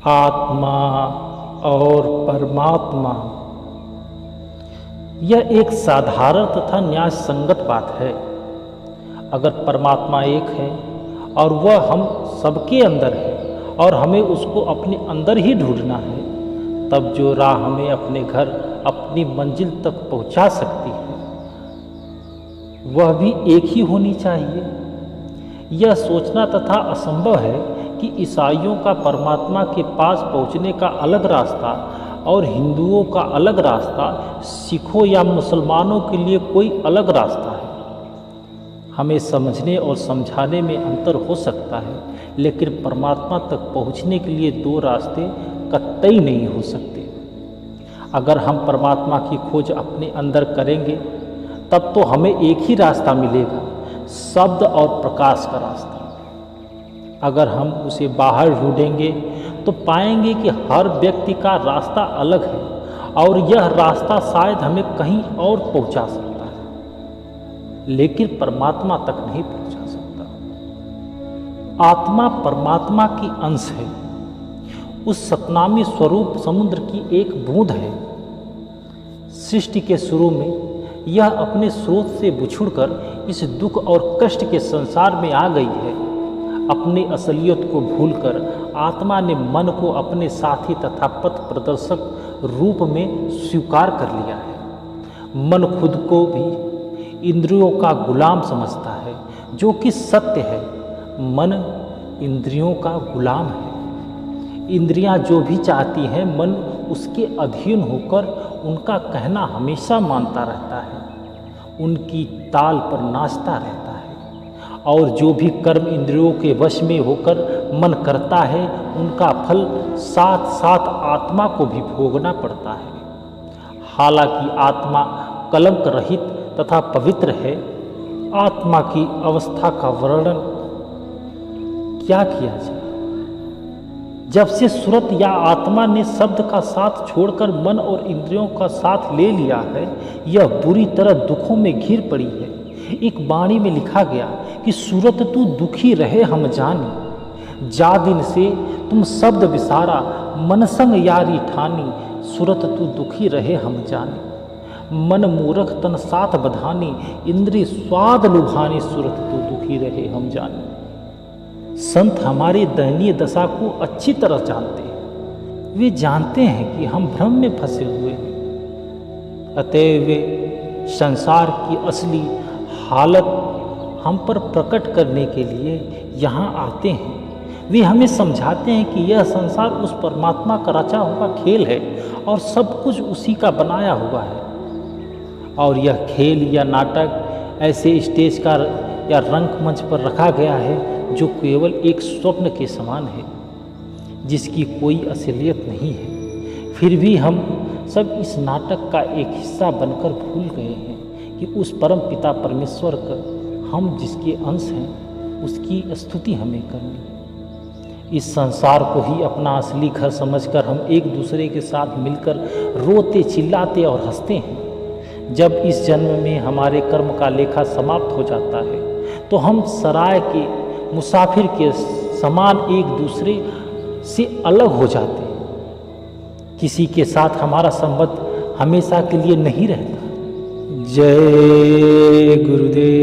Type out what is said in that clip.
आत्मा और परमात्मा, यह एक साधारण तथा न्याय संगत बात है। अगर परमात्मा एक है और वह हम सबके अंदर है और हमें उसको अपने अंदर ही ढूंढना है, तब जो राह हमें अपने घर, अपनी मंजिल तक पहुंचा सकती है, वह भी एक ही होनी चाहिए। यह सोचना तथा असंभव है कि ईसाइयों का परमात्मा के पास पहुंचने का अलग रास्ता और हिंदुओं का अलग रास्ता, सिखों या मुसलमानों के लिए कोई अलग रास्ता है। हमें समझने और समझाने में अंतर हो सकता है, लेकिन परमात्मा तक पहुंचने के लिए दो रास्ते कतई नहीं हो सकते। अगर हम परमात्मा की खोज अपने अंदर करेंगे, तब तो हमें एक ही रास्ता मिलेगा, शब्द और प्रकाश का रास्ता। अगर हम उसे बाहर ढूंढेंगे तो पाएंगे कि हर व्यक्ति का रास्ता अलग है और यह रास्ता शायद हमें कहीं और पहुंचा सकता है, लेकिन परमात्मा तक नहीं पहुंचा सकता। आत्मा परमात्मा की अंश है, उस सतनामी स्वरूप समुद्र की एक बूंद है। सृष्टि के शुरू में यह अपने स्रोत से बिछुड़कर इस दुख और कष्ट के संसार में आ गई है। अपनी असलियत को भूलकर आत्मा ने मन को अपने साथी तथा पथ प्रदर्शक रूप में स्वीकार कर लिया है। मन खुद को भी इंद्रियों का गुलाम समझता है, जो कि सत्य है। मन इंद्रियों का गुलाम है। इंद्रियां जो भी चाहती हैं, मन उसके अधीन होकर उनका कहना हमेशा मानता रहता है, उनकी ताल पर नाचता रहता है। और जो भी कर्म इंद्रियों के वश में होकर मन करता है, उनका फल साथ साथ आत्मा को भी भोगना पड़ता है। हालांकि आत्मा कलंक रहित तथा पवित्र है, आत्मा की अवस्था का वर्णन क्या किया जाए। जब से सूरत या आत्मा ने शब्द का साथ छोड़कर मन और इंद्रियों का साथ ले लिया है, यह बुरी तरह दुखों में घिर पड़ी है। एक वाणी में लिखा गया कि सूरत तू दुखी रहे हम जानी, जा दिन से तुम शब्द विसारा, मन संग यारी ठानी। सूरत तू दुखी रहे हम जानी, मन मूरख तन साथ बधानी, इंद्री स्वाद लुभानी। सूरत तू दुखी रहे हम जानी। संत हमारी दयनीय दशा को अच्छी तरह जानते हैं। वे जानते हैं कि हम भ्रम में फंसे हुए हैं, अतएव वे संसार की असली हालत हम पर प्रकट करने के लिए यहाँ आते हैं। वे हमें समझाते हैं कि यह संसार उस परमात्मा का रचा हुआ खेल है और सब कुछ उसी का बनाया हुआ है, और यह खेल या नाटक ऐसे स्टेज का या रंग मंच पर रखा गया है जो केवल एक स्वप्न के समान है, जिसकी कोई असलियत नहीं है। फिर भी हम सब इस नाटक का एक हिस्सा बनकर भूल गए हैं कि उस परम पिता परमेश्वर का हम जिसके अंश हैं, उसकी स्तुति हमें करनी है। इस संसार को ही अपना असली घर समझकर हम एक दूसरे के साथ मिलकर रोते, चिल्लाते और हंसते हैं। जब इस जन्म में हमारे कर्म का लेखा समाप्त हो जाता है, तो हम सराय के मुसाफिर के समान एक दूसरे से अलग हो जाते हैं। किसी के साथ हमारा संबंध हमेशा के लिए नहीं रहता। जय गुरुदेव।